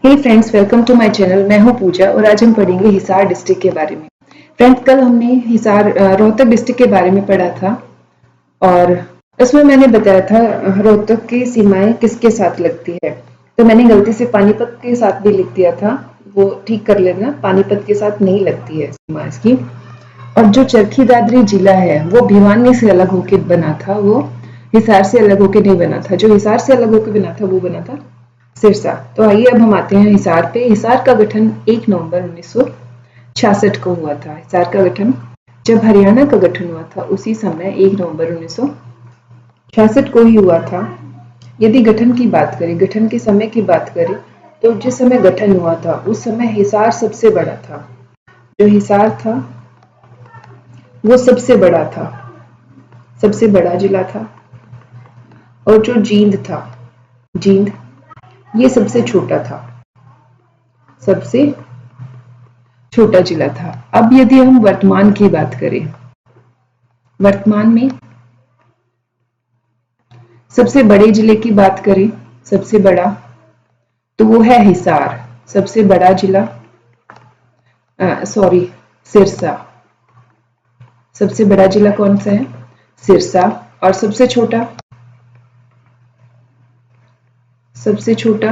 Hey friends, welcome to my channel. मैं हूं पूजा और आज हम पढ़ेंगे हिसार डिस्ट्रिक्ट के बारे में। फ्रेंड्स, कल हमने रोहतक डिस्ट्रिक्ट के बारे में पढ़ा था और उसमें मैंने बताया था रोहतक की सीमाएं किसके साथ लगती है। तो मैंने गलती से पानीपत के साथ भी लिख दिया था, वो ठीक कर लेना। पानीपत के साथ नहीं लगती है सीमा इसकी। और जो चरखी दादरी जिला है वो भिवानी से अलग होकर बना था, वो हिसार से अलग होकर नहीं बना था। जो हिसार से अलग होकर बना था वो बना था सिरसा। तो आइए अब हम आते हैं हिसार पे। हिसार का गठन 1 नवंबर 1966 को हुआ था। हिसार का गठन जब हरियाणा का गठन हुआ था उसी समय 1 नवंबर 1966 को ही हुआ था। यदि गठन की बात करें, गठन के समय की बात करें, तो जिस समय गठन हुआ था उस समय हिसार सबसे बड़ा था। जो हिसार था वो सबसे बड़ा था, सबसे बड़ा जिला था। और जो जींद था, जींद ये सबसे छोटा था, सबसे छोटा जिला था। अब यदि हम वर्तमान की बात करें, वर्तमान में सबसे बड़े जिले की बात करें, सबसे बड़ा तो वो है हिसार। सबसे बड़ा जिला सिरसा। सबसे बड़ा जिला कौन सा है? सिरसा। और सबसे छोटा, सबसे छोटा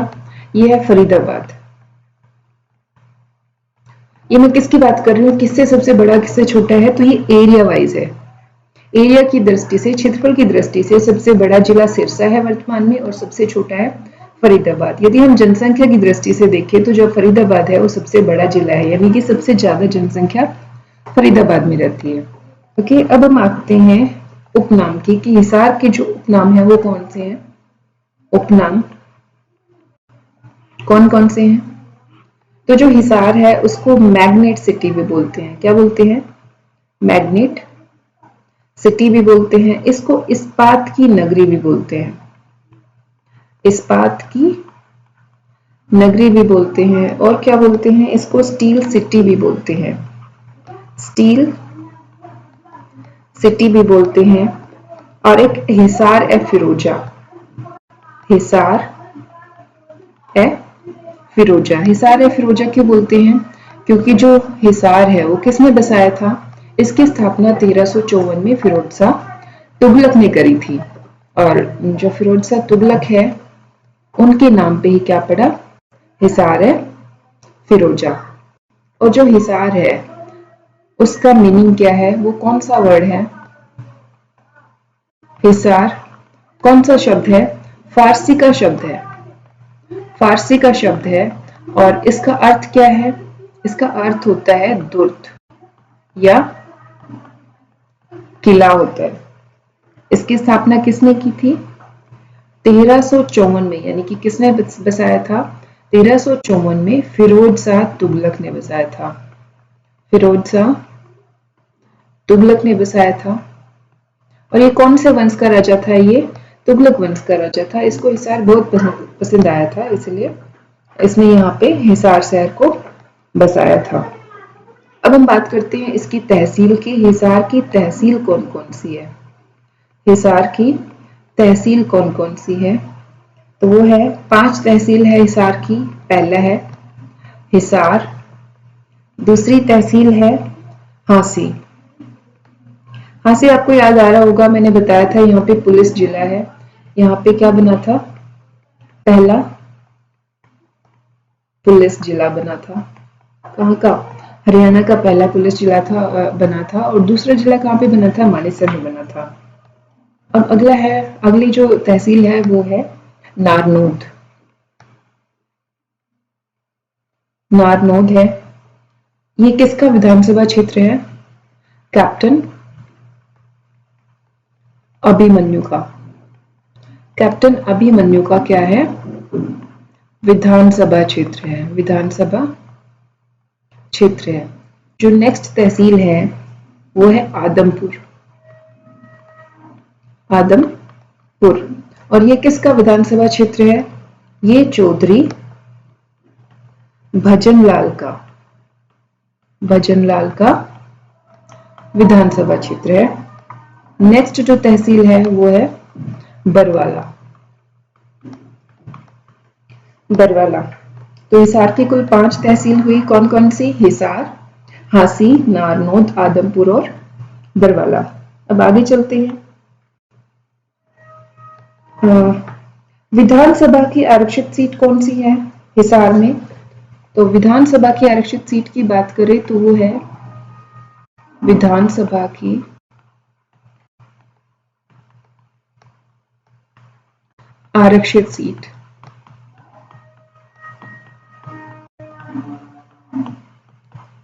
ये है फरीदाबाद। ये मैं किसकी बात कर रही हूँ, किससे सबसे बड़ा किससे छोटा है, तो ये एरिया वाइज है। एरिया की दृष्टि से, क्षेत्रफल की दृष्टि से सबसे बड़ा जिला सिरसा है वर्तमान में और सबसे छोटा है फरीदाबाद। यदि हम जनसंख्या की दृष्टि से देखें तो जो फरीदाबाद है वो सबसे बड़ा जिला है, यानी कि सबसे ज्यादा जनसंख्या फरीदाबाद में रहती है। ओके, अब हम आते हैं उपनाम की कि हिसार के जो उपनाम है वो कौन से हैं। उपनाम कौन कौन से हैं? तो जो हिसार है उसको मैग्नेट सिटी भी बोलते हैं। क्या बोलते हैं? मैग्नेट सिटी भी बोलते हैं। इसको इस्पात की नगरी भी बोलते हैं, इस्पात की नगरी भी बोलते हैं। और क्या बोलते हैं इसको? स्टील सिटी भी बोलते हैं, स्टील सिटी भी बोलते हैं। और एक हिसार ए फिरोजा, हिसार ए फिरोजा। हिसार ए फिरोजा क्यों बोलते हैं? क्योंकि जो हिसार है वो किसने बसाया था? इसकी स्थापना 1354 में फिरोज शाह तुगलक ने करी थी। और जो फिरोज शाह तुगलक है उनके नाम पे ही क्या पड़ा? हिसार है फिरोजा। और जो हिसार है उसका मीनिंग क्या है? वो कौन सा वर्ड है? हिसार कौन सा शब्द है? फारसी का शब्द है, फारसी का शब्द है। और इसका अर्थ क्या है? इसका अर्थ होता है दुर्ग या किला होता है। इसकी स्थापना किसने की थी? 1354 में, यानी कि किसने बसाया था? 1354 में फिरोज शाह तुगलक ने बसाया था, फिरोज शाह तुगलक ने बसाया था। और ये कौन से वंश का राजा था? ये तुगलक वंश का राजा था। इसको हिसार बहुत पसंद आया था, इसलिए इसने यहाँ पे हिसार शहर को बसाया था। अब हम बात करते हैं इसकी तहसील की। हिसार की तहसील कौन कौन सी है? हिसार की तहसील कौन कौन सी है? तो वो है 5 तहसील है हिसार की। पहला है हिसार, दूसरी तहसील है हांसी। हांसी आपको याद आ रहा होगा, मैंने बताया था यहाँ पे पुलिस जिला है। यहाँ पे क्या बना था? पहला पुलिस जिला बना था। कहाँ का? हरियाणा का पहला पुलिस जिला था, बना था। और दूसरा जिला कहाँ पे बना था? मानेसर में बना था। अब अगला है, अगली जो तहसील है वो है नारनौद। नारनौद है, ये किसका विधानसभा क्षेत्र है? कैप्टन अभिमन्यु का। कैप्टन अभिमन्यु का क्या है? विधानसभा क्षेत्र है, विधानसभा क्षेत्र है। जो नेक्स्ट तहसील है वो है आदमपुर, आदमपुर। और ये किसका विधानसभा क्षेत्र है? ये चौधरी भजनलाल का, भजनलाल का विधानसभा क्षेत्र है। नेक्स्ट जो तहसील है वो है बरवाला, बरवाला। तो हिसार की कुल 5 तहसील हुई। कौन कौन सी? हिसार, हांसी, नारनौद, आदमपुर और बरवाला। अब आगे चलते हैं। विधानसभा की आरक्षित सीट कौन सी है हिसार में? तो विधानसभा की आरक्षित सीट की बात करें तो वो है विधानसभा की आरक्षित सीट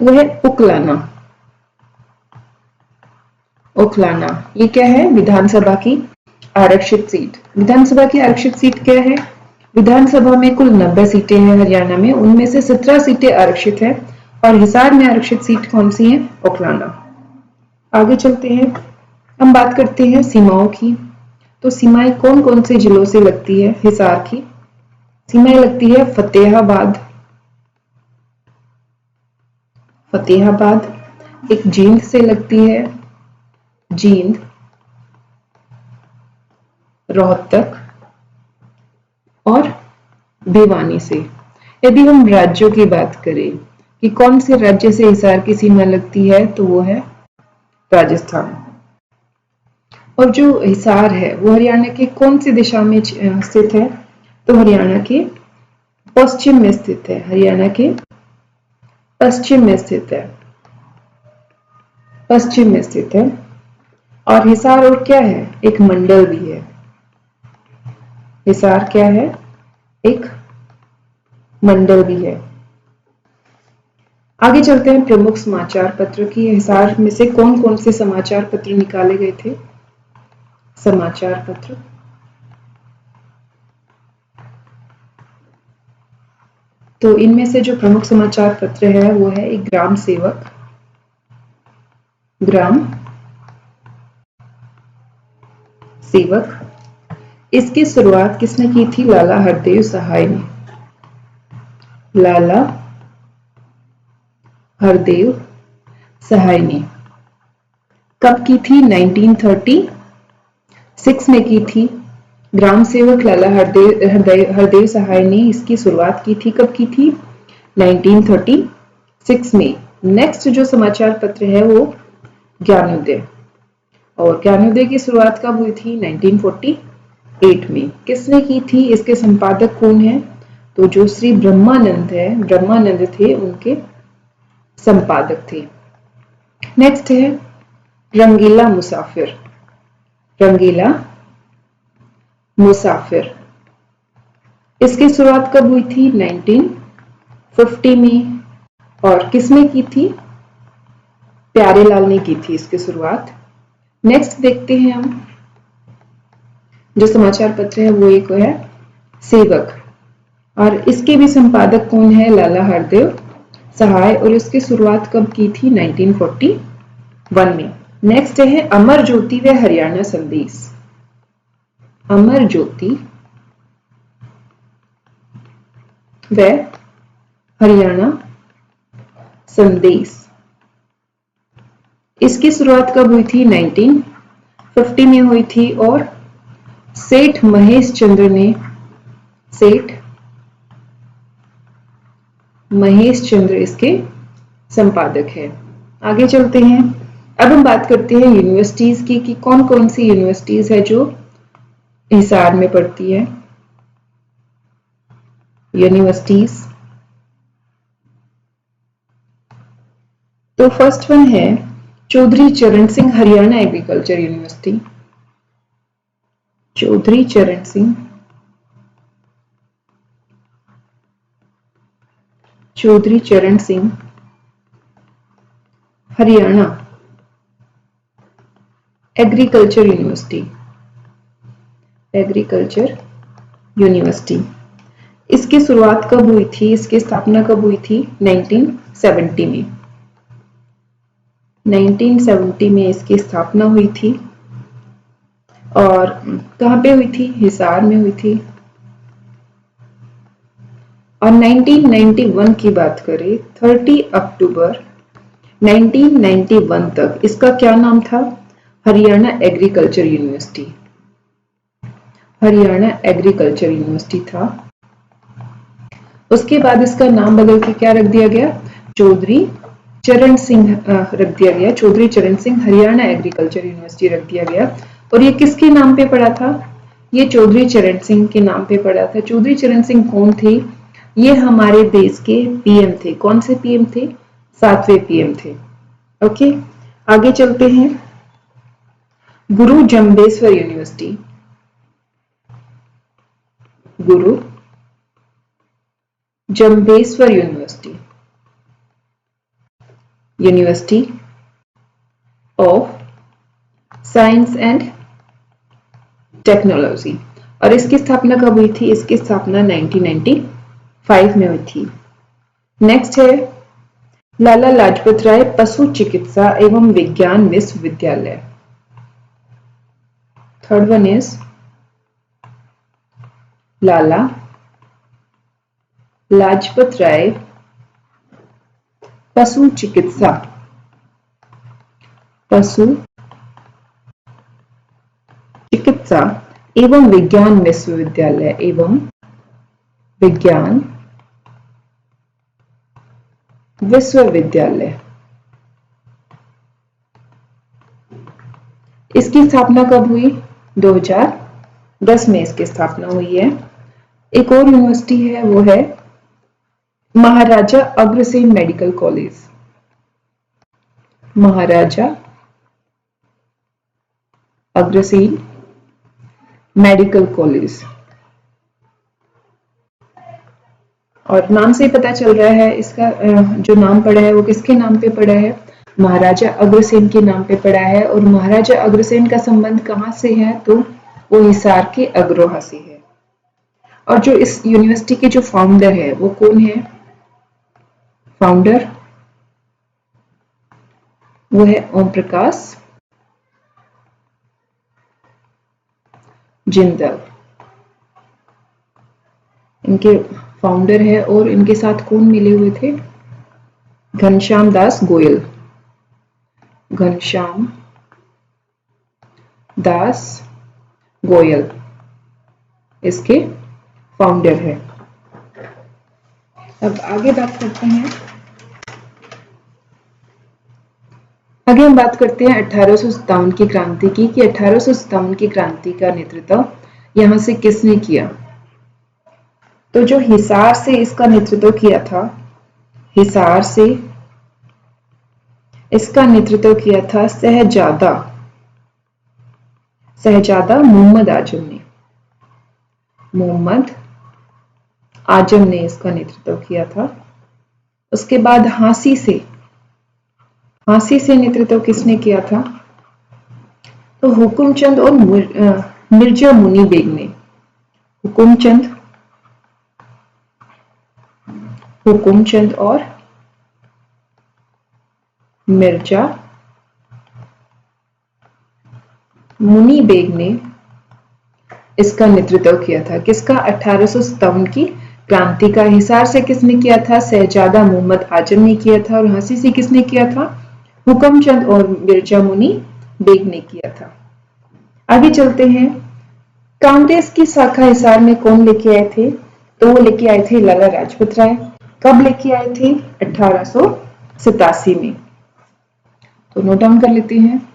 वो है उकलाना। उकलाना ये क्या है? विधानसभा की आरक्षित सीट। विधानसभा की आरक्षित सीट क्या है? विधानसभा में कुल 90 सीटें हैं हरियाणा में, उनमें से 17 सीटें आरक्षित है। और हिसार में आरक्षित सीट कौन सी है? उकलाना। आगे चलते हैं। हम बात करते हैं सीमाओं की। तो सीमाएं कौन कौन से जिलों से लगती है हिसार की? सीमाएं लगती है फतेहाबाद, एक जींद से लगती है, जींद, रोहतक और भिवानी से। यदि हम राज्यों की बात करें कि कौन से राज्य से हिसार की सीमा लगती है तो वो है राजस्थान। और जो हिसार है वो हरियाणा के कौन सी दिशा में स्थित है? तो हरियाणा के पश्चिम में स्थित है। हरियाणा के पश्चिम में स्थित है। पश्चिम में स्थित है। और हिसार और क्या है? एक मंडल भी है। हिसार क्या है? एक मंडल भी है। आगे चलते हैं प्रमुख समाचार पत्र की। हिसार में से कौन कौन से समाचार पत्र निकाले गए थे? समाचार पत्र तो इनमें से जो प्रमुख समाचार पत्र है वो है एक ग्राम सेवक, ग्राम सेवक। इसकी शुरुआत किसने की थी? लाला हरदेव सहाय ने। लाला हरदेव सहाय ने कब की थी? 1936 में की थी। ग्राम सेवक लाला हरदेव सहाय ने इसकी शुरुआत की थी। कब की थी? 1936 में। नेक्स्ट जो समाचार पत्र है वो ज्ञानोदय, और ज्ञानोदय की शुरुआत कब हुई थी? 1948 में। किसने की थी? इसके संपादक कौन है? तो जो श्री ब्रह्मानंद थे उनके संपादक थे। नेक्स्ट है रंगीला मुसाफिर। रंगीला मुसाफिर इसकी शुरुआत कब हुई थी? 1950 में। और किसने की थी? प्यारेलाल ने की थी इसकी शुरुआत। नेक्स्ट देखते हैं हम जो समाचार पत्र है वो एक है सेवक, और इसके भी संपादक कौन है? लाला हरदेव सहाय, और इसकी शुरुआत कब की थी? 1941 में। नेक्स्ट है अमर ज्योति व हरियाणा संदेश। अमर ज्योति व हरियाणा संदेश इसकी शुरुआत कब हुई थी? 1950 में हुई थी। और सेठ महेश चंद्र इसके संपादक है। आगे चलते हैं। अब हम बात करते हैं यूनिवर्सिटीज की कि कौन कौन सी यूनिवर्सिटीज है जो हिसार में पढ़ती है। यूनिवर्सिटीज तो फर्स्ट वन है चौधरी चरण सिंह हरियाणा एग्रीकल्चर यूनिवर्सिटी। चौधरी चरण सिंह हरियाणा एग्रीकल्चर यूनिवर्सिटी। इसकी शुरुआत कब हुई थी? इसकी स्थापना कब हुई थी? 1970 में। 1970 में इसकी स्थापना हुई थी। और कहां पे हुई थी? हिसार में हुई थी। और 1991 की बात करें, 30 अक्टूबर 1991 तक इसका क्या नाम था? Haryana agriculture university. Haryana agriculture university था। उसके बाद इसका नाम बदल के क्या रख दिया गया, चौधरी चरण सिंह रख दिया गया, चौधरी चरण सिंह हरियाणा एग्रीकल्चर यूनिवर्सिटी रख दिया गया। और ये किसके नाम पे पड़ा था, ये चौधरी चरण सिंह के नाम पे पड़ा था। चौधरी चरण सिंह कौन थे, ये हमारे देश के पीएम थे। कौन से पीएम थे, 7वें पीएम थे। ओके, आगे चलते हैं। गुरु Jambheshwar university, Guru Jambheshwar university, university of science and technology. और इसकी स्थापना कब हुई थी, इसकी स्थापना 1995 में हुई थी। नेक्स्ट है लाला लाजपत राय पशु चिकित्सा एवं विज्ञान विश्वविद्यालय। Third one is Lala Lajpat Rai पशु चिकित्सा एवं विज्ञान विश्वविद्यालय, एवं विज्ञान विश्वविद्यालय। इसकी स्थापना कब हुई, 2010 में इसकी स्थापना हुई है। एक और यूनिवर्सिटी है, वो है Maharaja Agrasen medical college, Maharaja Agrasen medical college. और नाम से पता चल रहा है इसका जो नाम पड़ा है वो किसके नाम पे पड़ा है, महाराजा अग्रसेन के नाम पे पड़ा है। और महाराजा अग्रसेन का संबंध कहाँ से है, तो वो हिसार के अग्रोहा से है। और जो इस यूनिवर्सिटी के जो फाउंडर है वो कौन है, फाउंडर वो है ओम प्रकाश जिंदल, इनके फाउंडर है। और इनके साथ कौन मिले हुए थे, घनश्याम दास गोयल, घनश्याम दास गोयल इसके फाउंडर है। अब आगे बात करते हैं, आगे हम बात करते हैं 1857 की क्रांति की, कि 1857 की क्रांति का नेतृत्व यहां से किसने किया। तो जो हिसार से इसका नेतृत्व किया था, हिसार से इसका नेतृत्व किया था शहजादा मोहम्मद आजम ने, मोहम्मद आजम ने इसका नेतृत्व किया था। उसके बाद हांसी से नेतृत्व किसने किया था, तो हुकुमचंद और मिर्जा मुनी बेग ने, हुकुमचंद और मिर्जा मुनी बेग ने इसका नेतृत्व किया था। किसका, 1857 की क्रांति का। हिसार से किसने किया था, शहजादा मोहम्मद आजम ने किया था। और हांसी से किसने किया था, हुकुमचंद और मिर्जा मुनी बेग ने किया था। आगे चलते हैं, कांग्रेस की शाखा हिसार में कौन लेके आए थे, तो वो लेके आए थे लाला लाजपत राय। कब लेके आए थे, 1887 में। तो नोट डाउन कर लेते हैं,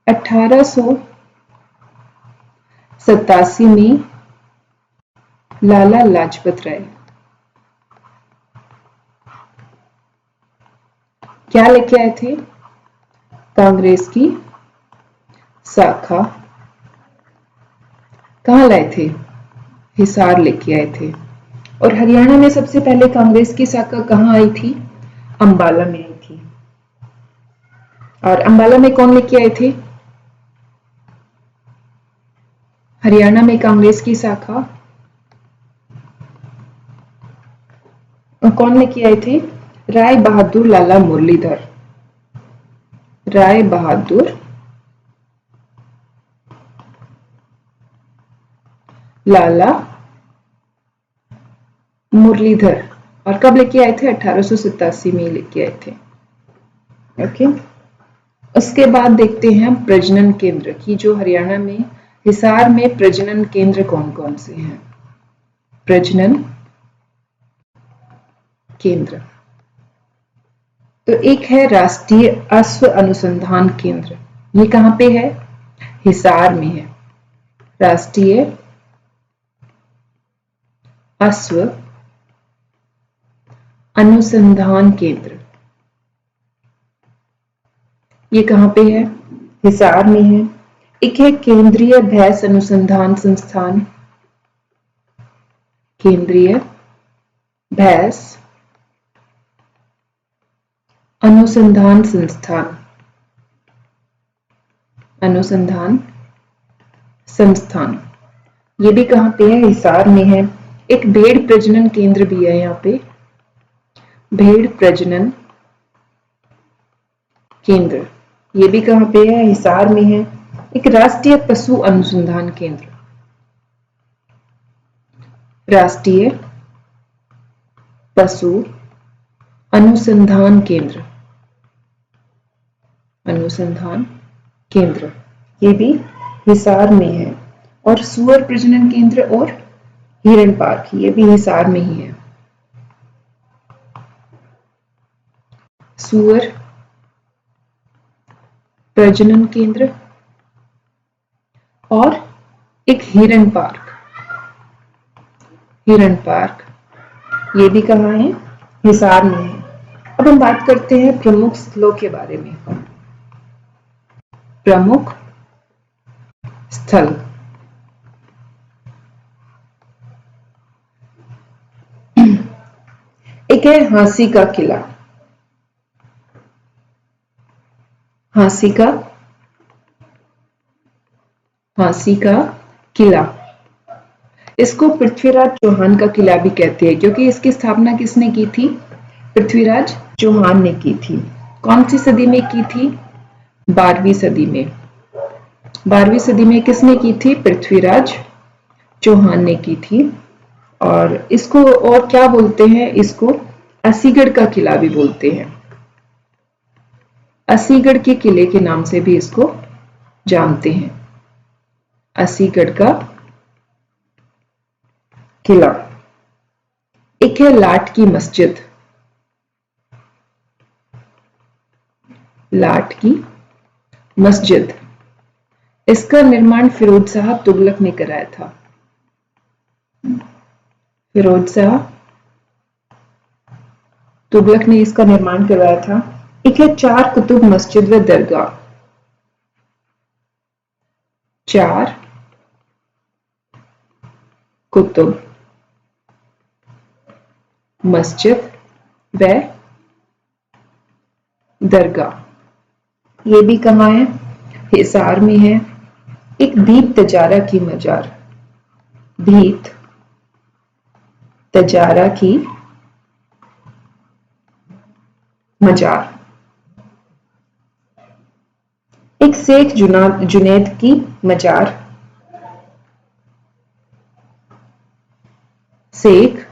1887 में लाला लाजपत राय क्या लेके आए थे, कांग्रेस की शाखा कहाँ लाए थे, हिसार लेके आए थे। और हरियाणा में सबसे पहले कांग्रेस की शाखा कहाँ आई थी, अंबाला में आई थी। और अंबाला में कौन लेके आए थे, हरियाणा में कांग्रेस की शाखा कौन लेके आए थे, राय बहादुर लाला मुरलीधर, राय बहादुर लाला मुरलीधर। और कब लेके आए थे, 1887 में लेके आए थे। ओके, उसके बाद देखते हैं प्रजनन केंद्र की, जो हरियाणा में हिसार में प्रजनन केंद्र कौन कौन से हैं। प्रजनन केंद्र। तो एक है राष्ट्रीय अश्व अनुसंधान केंद्र, ये कहाँ पे है? हिसार में है। राष्ट्रीय अश्व अनुसंधान केंद्र, ये कहाँ पे है? हिसार में है। एक है केंद्रीय भैंस अनुसंधान संस्थान, केंद्रीय भैंस अनुसंधान संस्थान, अनुसंधान संस्थान, ये भी कहाँ पे है? हिसार में है। एक भेड़ प्रजनन केंद्र भी है यहाँ पे, भेड़ प्रजनन केंद्र, ये भी कहाँ पे है? हिसार में है। एक राष्ट्रीय पशु अनुसंधान केंद्र, राष्ट्रीय पशु अनुसंधान केंद्र, अनुसंधान केंद्र, ये भी हिसार में है। और सुअर प्रजनन केंद्र और हिरण पार्क, ये भी हिसार में ही है। सुअर प्रजनन केंद्र और एक हिरण पार्क, हिरण पार्क, ये भी कहाँ है? हिसार में है। अब हम बात करते हैं प्रमुख स्थलों के बारे में। प्रमुख स्थल, एक है हांसी का किला, हांसी का किला, इसको पृथ्वीराज चौहान का किला भी कहते हैं, क्योंकि इसकी स्थापना किसने की थी? पृथ्वीराज चौहान ने की थी। कौन सी सदी में की थी? 12वीं सदी में। 12वीं सदी में किसने की थी? पृथ्वीराज चौहान ने की थी। और इसको और क्या बोलते हैं? इसको असीगढ़ का किला भी बोलते हैं। असीगढ़ के किले के नाम से भी इसको जानते हैं, असीगढ़ का किला। एक है लाट की मस्जिद, लाट की मस्जिद, इसका निर्माण फिरोज शाह तुगलक ने कराया था। फिरोज शाह तुगलक ने इसका निर्माण करवाया था। एक है चार कुतुब मस्जिद व दरगाह, चार कुतुब मस्जिद व दरगाह, ये भी कहाँ है? हिसार में है। एक दीप तजारा की मजार, दीप तजारा की मजार, एक शेख जुनैद की मजार, शेख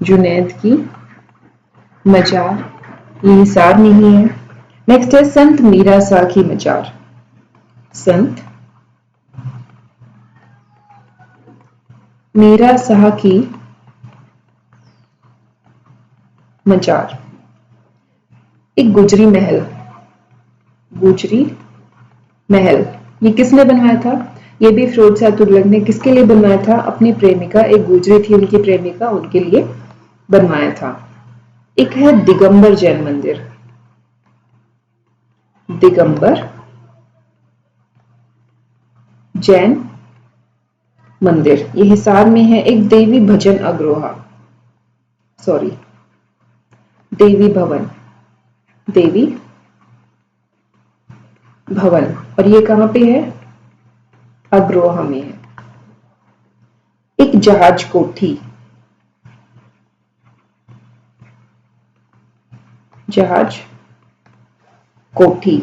जुनैद की मजार, ये हिसार में ही है। नेक्स्ट है संत मीरा शाह की मजार, संत मीरा शाह की मजार। एक गुजरी महल, गुजरी महल, ये किसने बनवाया था? ये भी फिरोज शाह तुगलक ने किसके लिए बनवाया था? अपनी प्रेमिका, एक गुजरी थी उनकी प्रेमिका, उनके लिए बनवाया था। एक है दिगंबर जैन मंदिर, दिगंबर जैन मंदिर, ये हिसार में है। एक देवी भजन अग्रोहा, सॉरी देवी भवन, देवी भवन, और ये कहां पे है? अग्रोहा में है। एक जहाज कोठी, जहाज कोठी।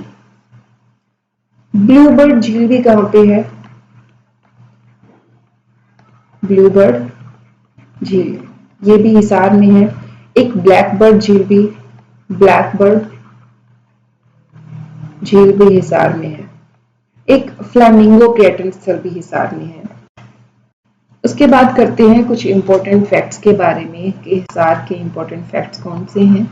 ब्लूबर्ड झील भी कहां पे है? ब्लूबर्ड झील, ये भी हिसार में है। एक ब्लैकबर्ड झील भी, ब्लैकबर्ड झील भी हिसार में है। एक फ्लैमिंगो पर्यटन स्थल भी हिसार में है। उसके बाद करते हैं कुछ इम्पोर्टेंट फैक्ट्स के बारे में कि हिसार के इम्पोर्टेंट फैक्ट्स कौन से हैं।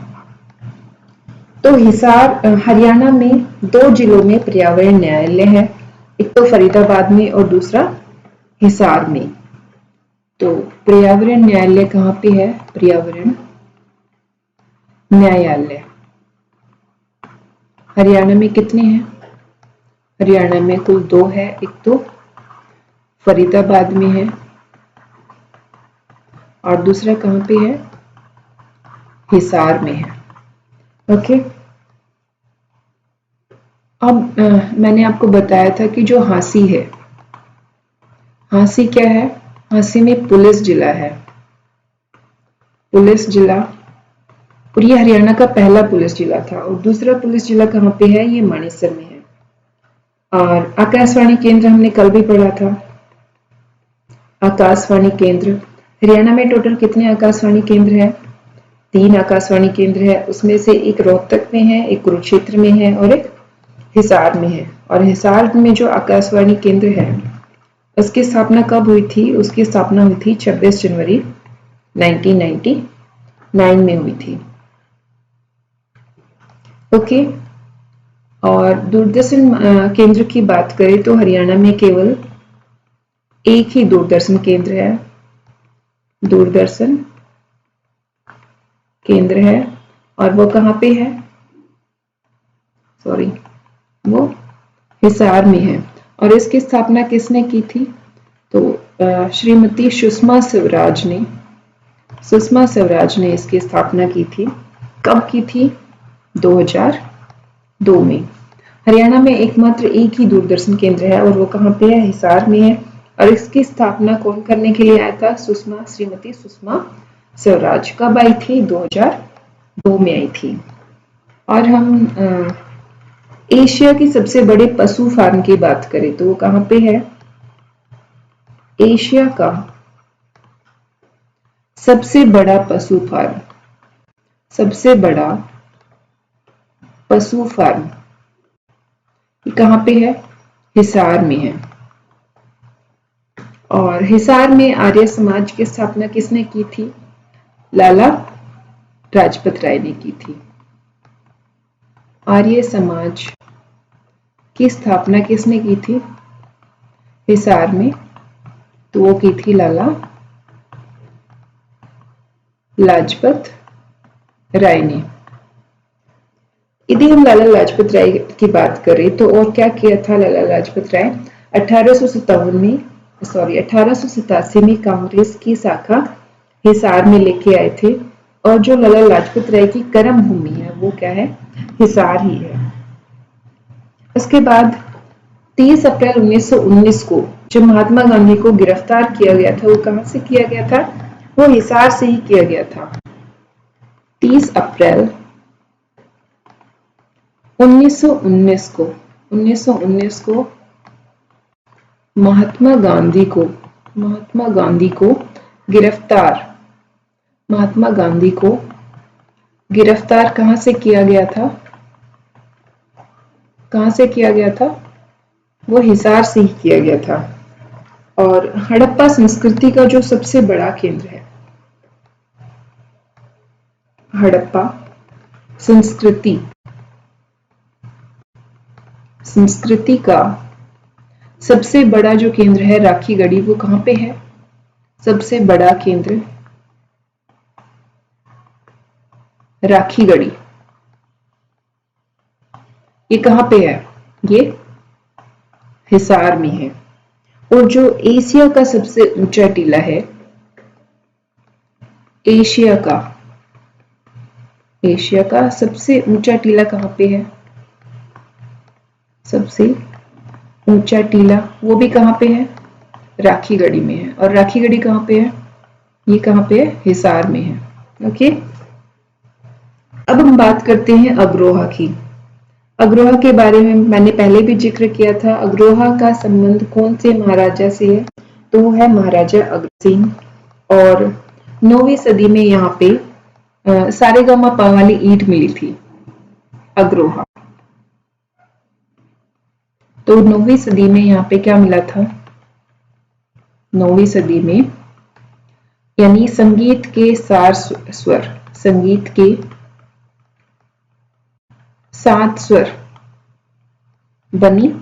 तो हिसार हरियाणा में 2 जिलों में पर्यावरण न्यायालय है, एक तो फरीदाबाद में और दूसरा हिसार में। तो पर्यावरण न्यायालय कहाँ पे है? पर्यावरण न्यायालय हरियाणा में कितने हैं? हरियाणा में कुल 2 है, एक तो फरीदाबाद में है और दूसरा कहाँ पे है? हिसार में है। ओके। अब मैंने आपको बताया था कि जो हांसी है, हांसी क्या है? हांसी में पुलिस जिला है, पुलिस जिला, और ये हरियाणा का पहला पुलिस जिला था। और दूसरा पुलिस जिला कहाँ पे है? ये मानेसर में है। और आकाशवाणी केंद्र हमने कल भी पढ़ा था। आकाशवाणी केंद्र हरियाणा में टोटल कितने आकाशवाणी केंद्र है? 3 आकाशवाणी केंद्र है। उसमें से एक रोहतक में है, एक कुरुक्षेत्र में है और एक हिसार में है। और हिसार में जो आकाशवाणी केंद्र है उसकी स्थापना कब हुई थी? उसकी स्थापना हुई थी 26 जनवरी 1999 में हुई थी। ओके। और दूरदर्शन केंद्र की बात करें तो हरियाणा में केवल एक ही दूरदर्शन केंद्र है, दूरदर्शन केंद्र है, और वो कहाँ पे है? सॉरी, वो हिसार में है। और इसकी स्थापना किसने की थी? तो श्रीमती सुषमा स्वराज ने इसकी स्थापना की थी। कब की थी? 2002 में। हरियाणा में एकमात्र एक ही दूरदर्शन केंद्र है और वो कहाँ पे है? हिसार में है। और इसकी स्थापना कौन करने के लिए आया था? श्रीमती सुषमा स्वराज। कब आई थी? 2002 में आई थी। और हम एशिया की सबसे बड़े पशु फार्म की बात करें तो वो कहाँ पे है? एशिया का सबसे बड़ा पशु फार्म, सबसे बड़ा पशु फार्म ये कहाँ पे है? हिसार में है। और हिसार में आर्य समाज की स्थापना किसने की थी? लाला लाजपत राय ने की थी। आर्य समाज की स्थापना किसने की थी हिसार में? तो वो की थी लाला लाजपत राय ने। यदि हम लाला लाजपत राय की बात करें तो और क्या किया था लाला लाजपत राय? 1887 में कांग्रेस की शाखा हिसार में लेके आए थे। और जो लाला लाजपत राय की कर्म भूमि है वो क्या है? हिसार ही है। उसके बाद 30 अप्रैल 1919 को जब महात्मा गांधी को गिरफ्तार किया गया था वो कहां से किया गया था? वो हिसार से ही किया गया था। 30 अप्रैल 1919 को महात्मा गांधी को गिरफ्तार कहां से किया गया था? कहां से किया गया था? वो हिसार से ही किया गया था। और हड़प्पा संस्कृति का जो सबसे बड़ा केंद्र है, हड़प्पा संस्कृति का सबसे बड़ा जो केंद्र है राखीगढ़ी, वो कहां पे है? सबसे बड़ा केंद्र राखीगढ़ी, ये कहां पे है? ये हिसार में है। और जो एशिया का सबसे ऊंचा टीला है, एशिया का सबसे ऊंचा टीला कहां पे है? सबसे ऊंचा टीला वो भी कहां पे है? राखीगढ़ी में है। और राखीगढ़ी कहां पे है? ये कहां पे है? हिसार में है। ओके। अब हम बात करते हैं अग्रोहा की। अग्रोहा के बारे में मैंने पहले भी जिक्र किया था। अग्रोहा का संबंध कौन से महाराजा से है? तो वो है महाराजा अग्रसेन। और 9वीं सदी में यहाँ पे सारेगामापा वाली ईंट मिली थी, अग्रोहा। तो 9वीं सदी में यहाँ पे क्या मिला था? 9वीं सदी में, यानी संगीत के सार स्वर, संगीत के 7 स्वर बनी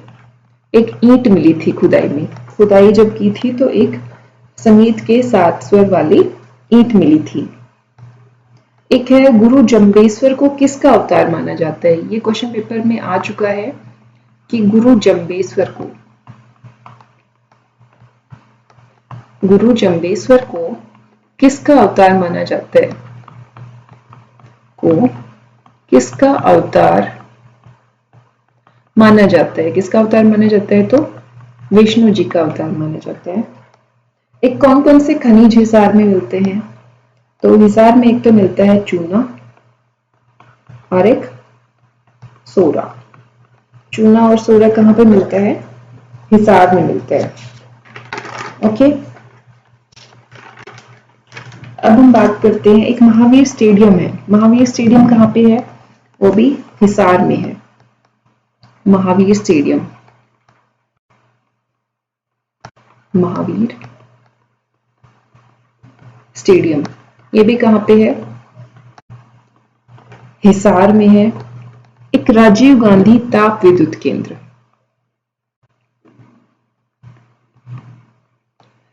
एक ईंट मिली थी खुदाई में। खुदाई जब की थी तो एक संगीत के 7 स्वर वाली ईंट मिली थी। एक है गुरु जम्बेश्वर को किसका अवतार माना जाता है? ये क्वेश्चन पेपर में आ चुका है कि गुरु जम्बेश्वर को किसका अवतार माना जाता है? किसका अवतार माना जाता है? किसका अवतार माना जाता है? तो विष्णु जी का अवतार माना जाता है। एक कौन कौन से खनिज हिसार में मिलते हैं? तो हिसार में एक तो मिलता है चूना और एक सोरा। चूना और सोरा कहाँ पे मिलता है? हिसार में मिलता है। ओके, अब हम बात करते हैं, एक महावीर स्टेडियम है। महावीर स्टेडियम कहाँ पे है? वो भी हिसार में है। महावीर स्टेडियम, महावीर स्टेडियम, ये भी कहाँ पे है? हिसार में है। एक राजीव गांधी ताप विद्युत केंद्र,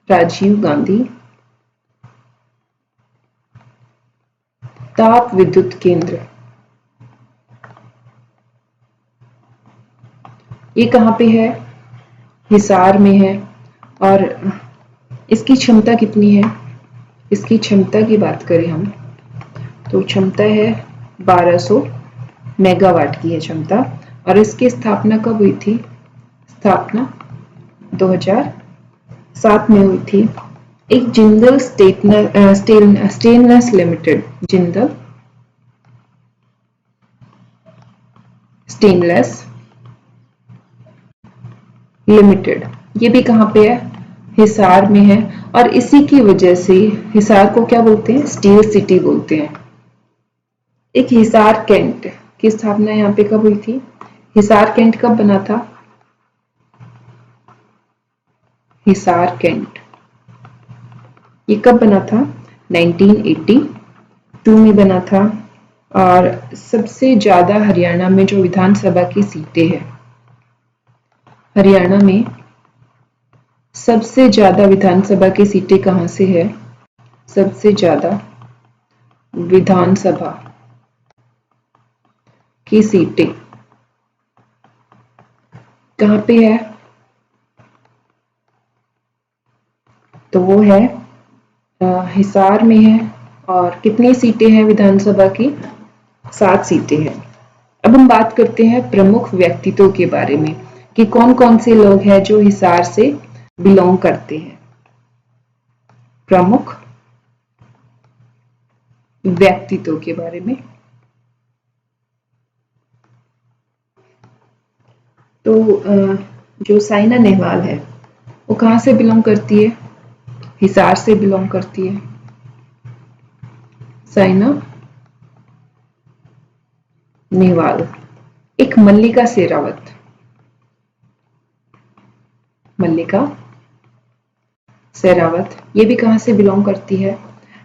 राजीव गांधी ताप विद्युत केंद्र, ये कहाँ पे है? हिसार में है। और इसकी क्षमता कितनी है? इसकी क्षमता की बात करें हम तो क्षमता है 1200 मेगावाट की है क्षमता। और इसकी स्थापना कब हुई थी? स्थापना 2007 में हुई थी। एक Jindal stainless limited, Jindal stainless limited, ये भी कहाँ पे है? हिसार में है। और इसी की वजह से हिसार को क्या बोलते हैं? स्टील सिटी बोलते हैं। एक हिसार कैंट की स्थापना यहाँ पे कब हुई थी? हिसार कैंट कब बना था? हिसार कैंट ये कब बना था? 1982 में बना था। और सबसे ज्यादा हरियाणा में जो विधानसभा की सीटें हैं, हरियाणा में सबसे ज्यादा विधानसभा की सीटें कहां से है? सबसे ज्यादा विधानसभा की सीटें कहां पे है? तो वो है हिसार में है। और कितनी सीटें हैं विधानसभा की? 7 सीटें हैं। अब हम बात करते हैं प्रमुख व्यक्तित्वों के बारे में कि कौन कौन से लोग हैं जो हिसार से बिलोंग करते हैं। प्रमुख व्यक्तित्व के बारे में, तो जो साइना नेहवाल है वो कहां से बिलोंग करती है? हिसार से बिलोंग करती है। साइना नेहवाल। एक मल्लिका शेरावत, मल्लिका शेरावत, ये भी कहां से बिलोंग करती है?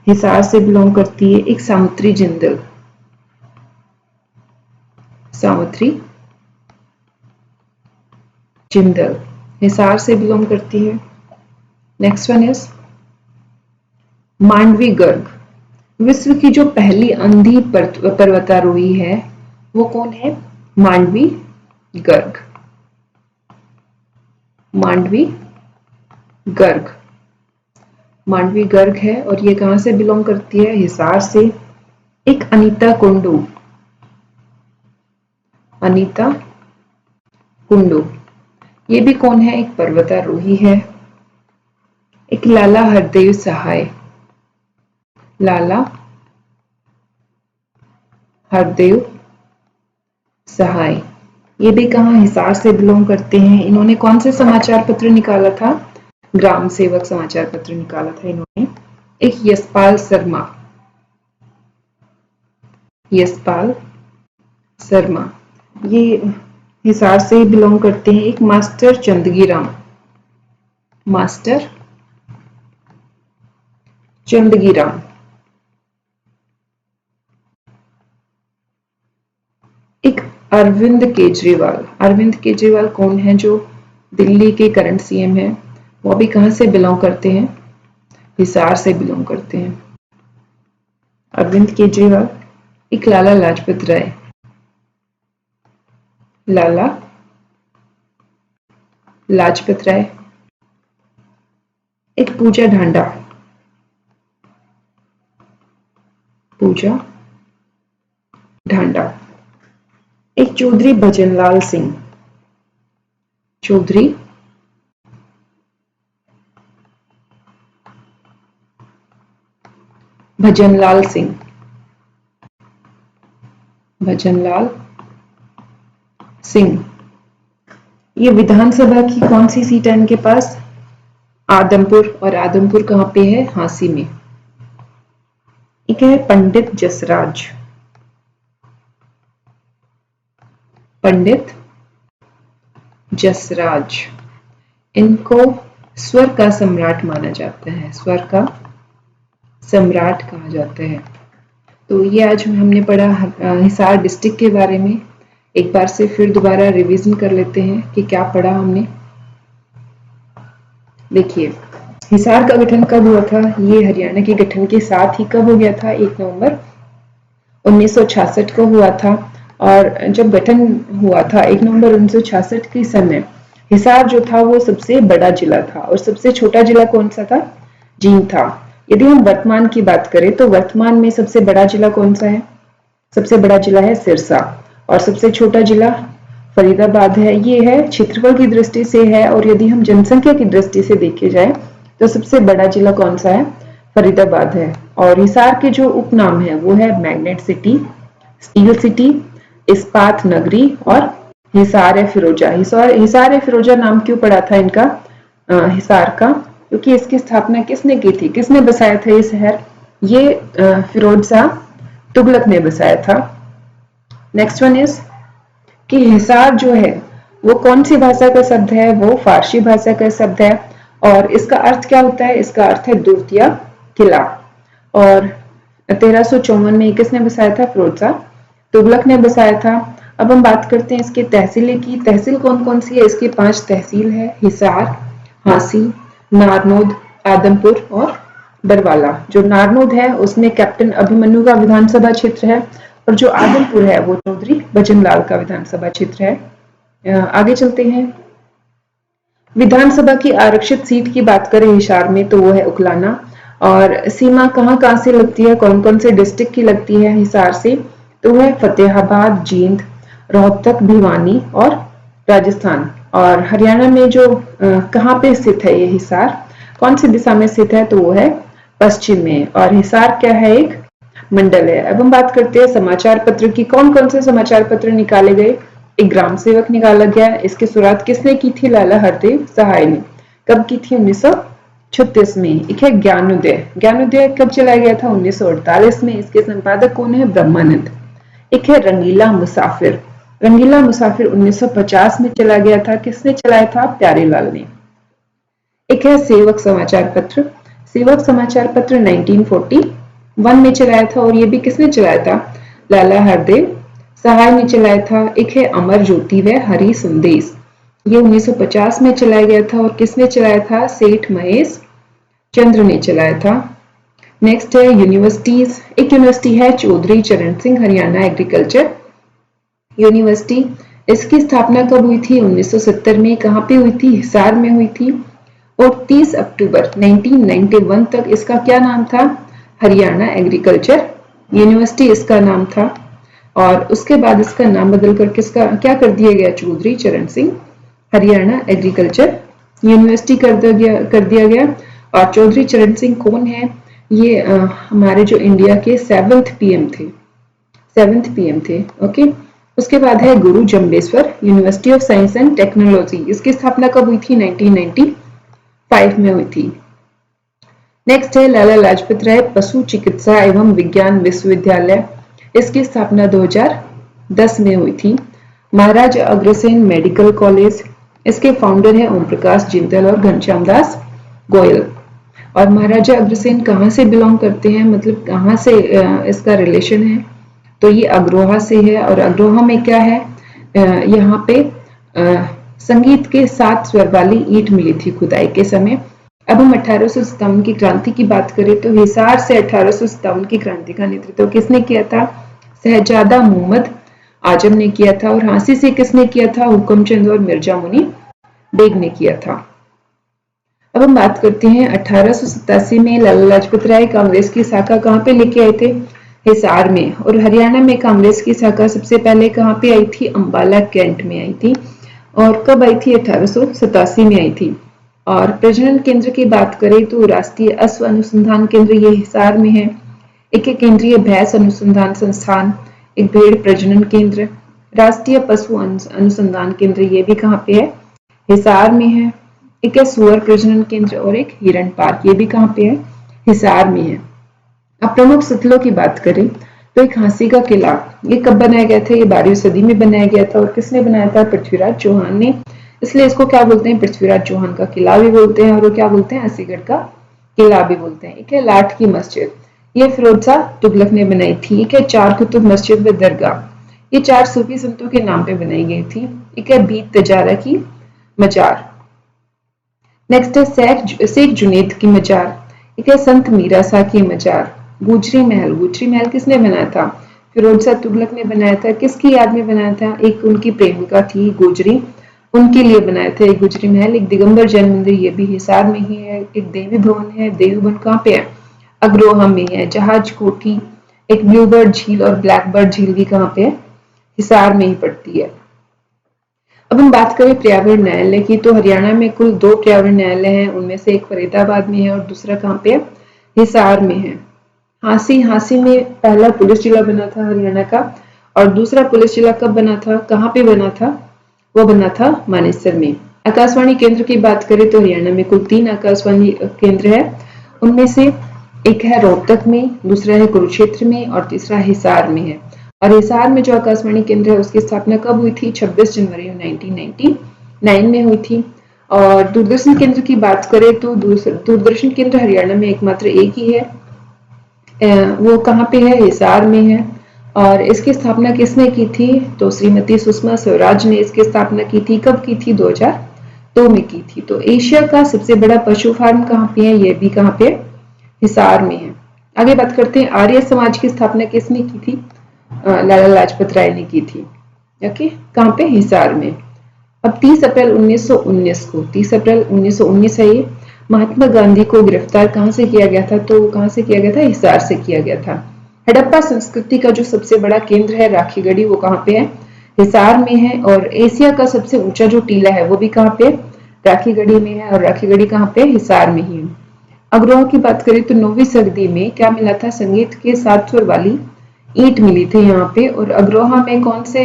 हिसार से बिलोंग करती है। एक सावित्री जिंदल, सावित्री जिंदल हिसार से बिलोंग करती है। Next one is Mandavi Garg. विश्व की जो पहली अंधी पर्वतारोही है वो कौन है? मांडवी गर्ग, मांडवी गर्ग, मांडवी गर्ग है। और ये कहां से बिलोंग करती है? हिसार से। एक अनीता कुंडू, अनीता कुंडू, ये भी कौन है? एक पर्वतारोही है। एक लाला हरदेव सहाय, लाला हरदेव सहाय, ये भी कहां? हिसार से बिलोंग करते हैं। इन्होंने कौन से समाचार पत्र निकाला था? ग्राम सेवक समाचार पत्र निकाला था इन्होंने। एक यशपाल शर्मा, यशपाल शर्मा, ये हिसार से बिलोंग करते हैं। एक मास्टर चंदगी राम, मास्टर चंदगी राम। एक अरविंद केजरीवाल। अरविंद केजरीवाल कौन है? जो दिल्ली के करंट सीएम है। वो भी कहां से बिलोंग करते हैं? हिसार से बिलोंग करते हैं अरविंद केजरीवाल। एक लाला लाजपत राय। लाला लाजपत राय। एक पूजा ढांडा। पूजा ढांडा। एक चौधरी भजनलाल सिंह। चौधरी भजनलाल सिंह। भजनलाल सिंह। ये विधानसभा की कौन सी सीट है इनके पास? आदमपुर। और आदमपुर कहां पे है? हांसी में। एक है पंडित जसराज। पंडित जसराज। इनको स्वर का सम्राट माना जाता है। स्वर का सम्राट कहा जाता है। तो ये आज हमने पढ़ा हिसार डिस्ट्रिक्ट के बारे में। एक बार से फिर दोबारा रिवीजन कर लेते हैं कि क्या पढ़ा हमने। देखिए, हिसार का गठन कब हुआ था? ये हरियाणा के गठन के साथ ही कब हो गया था? 1 नवंबर 1966 को हुआ था। और जब गठन हुआ था 1 नवंबर 1966 के समय, हिसार जो था वो सबसे बड़ा जिला था। और सबसे छोटा जिला कौन सा था? जींद था। यदि हम वर्तमान की बात करें तो वर्तमान में सबसे बड़ा जिला कौन सा है? सबसे बड़ा जिला है सिरसा। और सबसे छोटा जिला फरीदाबाद है। ये है क्षेत्रफल की दृष्टि से है। और यदि हम जनसंख्या की दृष्टि से देखे जाए तो सबसे बड़ा जिला कौन सा है? फरीदाबाद है। और हिसार के जो उपनाम है वो है मैग्नेट सिटी, स्टील सिटी, इस्पात नगरी और हिसार ए फिरोजा। हिसार ए फिरोजा नाम क्यों पड़ा था इनका हिसार का? क्योंकि इसकी स्थापना किसने की थी? किसने बसाया था ये शहर? ये फिरोज शाह तुगलक ने बसाया था। नेक्स्ट वन इज कि हिसार जो है वो कौन सी भाषा का शब्द है? वो फारसी भाषा का शब्द है। और इसका अर्थ क्या होता है? इसका अर्थ है दुर्ग या किला। और 1354 में किसने बसाया था? फिरोज शाह तुगलक ने बसाया था। अब हम बात करते हैं इसके तहसील की। तहसील कौन कौन सी है? इसकी 5 तहसील है। हिसार, हांसी, नारनौद, आदमपुर और बरवाला। जो नारनौद है उसमें कैप्टन अभिमन्यु का विधानसभा क्षेत्र है। और जो आदमपुर है वो चौधरी भजनलाल का विधानसभा क्षेत्र है। आगे चलते हैं। विधानसभा की आरक्षित सीट की बात करें हिसार में तो वो है उकलाना। और सीमा कहां कहां से लगती है? कौन कौन से डिस्ट्रिक्ट की लगती है हिसार से? तो है फतेहाबाद, जींद, रोहतक, भिवानी और राजस्थान। और हरियाणा में जो कहां पे स्थित है ये हिसार? कौन सी दिशा में स्थित है? तो वो है पश्चिम में। और हिसार क्या है? एक मंडल है। अब हम बात करते हैं समाचार पत्र की। कौन कौन से समाचार पत्र निकाले गए? एक ग्राम सेवक निकाला गया। इसकी शुरुआत किसने की थी? लाला हरदेव सहाय ने। कब की थी? 1936 में। एक है ज्ञानोदय। ज्ञानोदय कब चलाया गया था? 1948 में। इसके संपादक कौन है? ब्रह्मानंद। एक है रंगीला मुसाफिर। रंगीला मुसाफिर 1950 में चला गया था। किसने चलाया था? प्यारेलाल ने। एक है सेवक समाचार पत्र। सेवक समाचार पत्र 1941 में चलाया था। और ये भी किसने चलाया था? लाला हरदेव सहाय ने चलाया था। एक है अमर ज्योति व हरि संदेश। ये 1950 में चलाया गया था। और किसने चलाया था? सेठ महेश चंद्र ने चलाया था। नेक्स्ट है यूनिवर्सिटीज। एक यूनिवर्सिटी है चौधरी चरण सिंह हरियाणा एग्रीकल्चर यूनिवर्सिटी। इसकी स्थापना कब हुई थी? 1970 में। कहां पे हुई थी? हिसार में हुई थी। और 30 अक्टूबर 1991 तक इसका क्या नाम था? हरियाणा एग्रीकल्चर यूनिवर्सिटी इसका नाम था। और उसके बाद इसका नाम बदलकर किसका क्या कर दिया गया? चौधरी चरण सिंह हरियाणा एग्रीकल्चर यूनिवर्सिटी कर दिया गया। और चौधरी चरण सिंह कौन है? ये हमारे जो इंडिया के 7th PM थे। 7th PM थे। ओके। उसके बाद है गुरु Jambheshwar university of science and technology. इसकी स्थापना कब हुई थी? 1995 में हुई थी। नेक्स्ट है लाला लाजपत राय पशु चिकित्सा एवं विज्ञान विश्वविद्यालय। इसकी स्थापना 2010 में हुई थी। Maharaj Agrasen medical college. इसके फाउंडर है ओम प्रकाश जिंदल और घनश्याम दास गोयल। और महाराजा अग्रसेन कहाँ से बिलोंग करते हैं, मतलब कहाँ से इसका रिलेशन है, तो ये अग्रोहा से है। और अग्रोहा में क्या है, यहाँ पे संगीत के 7 स्वर वाली ईंट मिली थी खुदाई के समय। अब हम 1857 की क्रांति की बात करें तो हिसार से 1857 की क्रांति का नेतृत्व किसने किया था, शहजादा मोहम्मद आजम ने किया था। और झांसी से किसने किया था, हुक्मचंद और मिर्जा मुनि बेग ने किया था। अब हम बात करते हैं 1887 में लाला लाजपत राय कांग्रेस की शाखा कहाँ पे लेके आए थे, हिसार में। और हरियाणा में कांग्रेस की शाखा सबसे पहले कहाँ पे आई थी, अंबाला कैंट में आई थी। और कब आई थी, 1887 में आई थी। और प्रजनन केंद्र की बात करें तो राष्ट्रीय अश्व अनुसंधान केंद्र ये हिसार में है। एक केंद्रीय भैंस अनुसंधान संस्थान, एक भेड़ प्रजनन केंद्र, राष्ट्रीय पशु अनुसंधान केंद्र ये भी कहाँ पे है, हिसार में है। एक है सुअर प्रजनन केंद्र और एक हिरण पार्क, ये भी कहाँ पे है, हिसार में है। अब प्रमुख स्थलों की बात करें तो एक झांसी का किला, ये कब बनाया गया था, ये 12वीं सदी में बनाया गया था। और किसने बनाया था, पृथ्वीराज चौहान ने। इसलिए इसको क्या बोलते हैं, पृथ्वीराज चौहान का किला भी बोलते हैं, और वो क्या बोलते हैं, असीगढ़ का किला भी बोलते हैं। एक है लाठ की मस्जिद, ये फिरोज शाह तुगलक ने बनाई थी। एक है चार कुतुब मस्जिद व दरगाह, ये 4 सूफी संतों के नाम पे बनाई गई थी। एक है बीत तजारा की मजार। नेक्स्ट है शेख जुनेद की मजार। एक है संत मीरा शाह की मजार। गुजरी महल, गुजरी महल किसने बनाया था, फिरोज शाह तुगलक ने बनाया था। किसकी याद में बनाया था, एक उनकी प्रेमिका थी गुजरी, उनके लिए बनाया था एक गुजरी महल। एक दिगंबर जैन मंदिर, ये भी हिसार में ही है। एक देवी भवन है, देवी भवन कहाँ पे है, अग्रोहा में है। जहाज कोठी, एक ब्लूबर्ड झील और ब्लैकबर्ड झील भी कहाँ पे है, हिसार में ही पड़ती है। अब हम बात करें पर्यावरण न्यायालय की, तो हरियाणा में कुल 2 पर्यावरण न्यायालय हैं, उनमें से एक फरीदाबाद में है और दूसरा कहाँ पे है, हिसार में है। हांसी में पहला पुलिस जिला बना था हरियाणा का, और दूसरा पुलिस जिला कब बना था, कहाँ पे बना था, वो बना था मानेसर में। आकाशवाणी केंद्र की बात करें तो हरियाणा में कुल 3 आकाशवाणी केंद्र है, उनमें से एक है रोहतक में, दूसरा है कुरुक्षेत्र में और तीसरा हिसार में है। और हिसार में जो आकाशवाणी केंद्र है उसकी स्थापना कब हुई थी, 26 जनवरी 1999 में हुई थी। और दूरदर्शन केंद्र की बात करें तो दूरदर्शन केंद्र हरियाणा में एकमात्र एक ही है, वो कहाँ पे है, हिसार में है। और इसकी स्थापना किसने की थी, तो श्रीमती सुषमा स्वराज ने इसकी स्थापना की थी। कब की थी, 2002 में की थी। तो एशिया का सबसे बड़ा पशु फार्म कहाँ पे है, ये भी कहाँ पे, हिसार में है। आगे बात करते हैं, आर्य समाज की स्थापना किसने की थी, लाला लाजपत राय ने की थी। ओके, कहाँ पे, हिसार में। अब 30 अप्रैल 1919 को, 30 अप्रैल 1919 है ये, महात्मा गांधी को गिरफ्तार कहाँ से किया गया था, तो कहाँ से किया गया था, हिसार से किया गया था। हड़प्पा संस्कृति का जो सबसे बड़ा केंद्र है राखीगढ़ी, वो कहाँ पे है, हिसार में है। और एशिया का सबसे ऊंचा जो टीला है वो भी कहाँ पे, राखीगढ़ी में है। और राखीगढ़ी कहाँ पे, हिसार में ही है। अग्रोहा की बात करें तो 9वीं सदी में क्या मिला था, संगीत के 7 स्वर वाली ईंट मिली थी यहाँ पे। और अग्रोहा में कौन से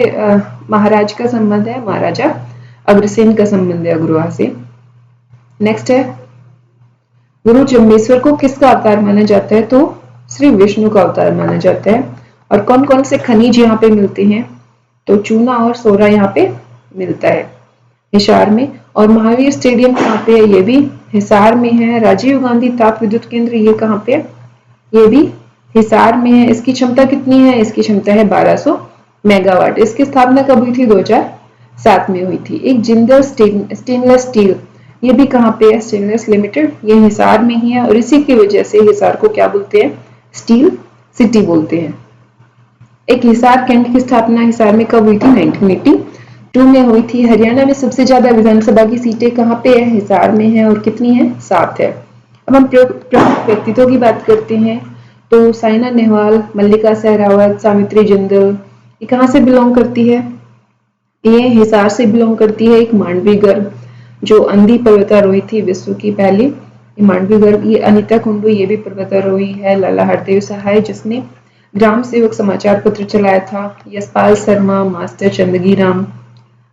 महाराज का संबंध है, महाराजा अग्रसेन का संबंध है अग्रोहा से। नेक्स्ट है, गुरु जम्बेश्वर को किसका अवतार माना जाता है, तो श्री विष्णु का अवतार माना जाता है। और कौन कौन से खनिज यहाँ पे मिलते हैं, तो चूना और सोरा यहाँ पे मिलता है हिसार में। और महावीर स्टेडियम कहाँ पे है, ये भी हिसार में है। राजीव गांधी ताप विद्युत केंद्र, ये कहाँ पे है, ये भी हिसार में है। इसकी क्षमता कितनी है, इसकी क्षमता है 1200 मेगावाट। इसकी स्थापना कब हुई थी, 2007 में हुई थी। एक जिंदल स्टेनलेस स्टील, ये भी कहाँ पे है, स्टेनलेस लिमिटेड, ये हिसार में ही है। और इसी की वजह से हिसार को क्या बोलते हैं, स्टील सिटी बोलते हैं। एक हिसार कैंट की स्थापना हिसार में कब हुई थी, 1982 में हुई थी। हरियाणा में सबसे ज्यादा विधानसभा की सीटें कहाँ पे है, हिसार में है। और कितनी है, 7 है। अब हम प्रमुख व्यक्तित्वों की बात करते हैं, तो साइना नेहवाल, मल्लिका सहरावत, सावित्री जिंदल, ये कहाँ से बिलोंग करती है, ये हिसार से बिलोंग करती है। एक मांडवी गर्ग जो अंधी पर्वतारोही थी, विश्व की पहली मांडवी गर्ग। ये अनीता कुंडू, ये भी पर्वतारोही है। लाला हरदेव सहाय जिसने ग्राम सेवक समाचार पत्र चलाया था। यशपाल शर्मा, मास्टर चंदगी राम,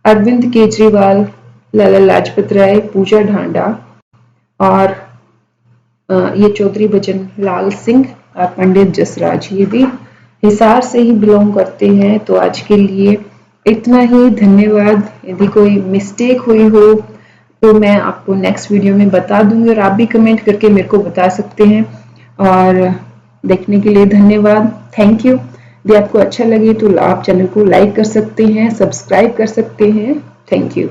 अरविंद केजरीवाल, लाला लाजपत राय, पूजा ढांडा और ये चौधरी भजन लाल सिंह, पंडित जसराज, ये भी हिसार से ही बिलोंग करते हैं। तो आज के लिए इतना ही, धन्यवाद। यदि कोई मिस्टेक हुई हो तो मैं आपको नेक्स्ट वीडियो में बता दूंगी और आप भी कमेंट करके मेरे को बता सकते हैं। और देखने के लिए धन्यवाद, थैंक यू। यदि आपको अच्छा लगे तो आप चैनल को लाइक कर सकते हैं, सब्सक्राइब कर सकते हैं। Thank you.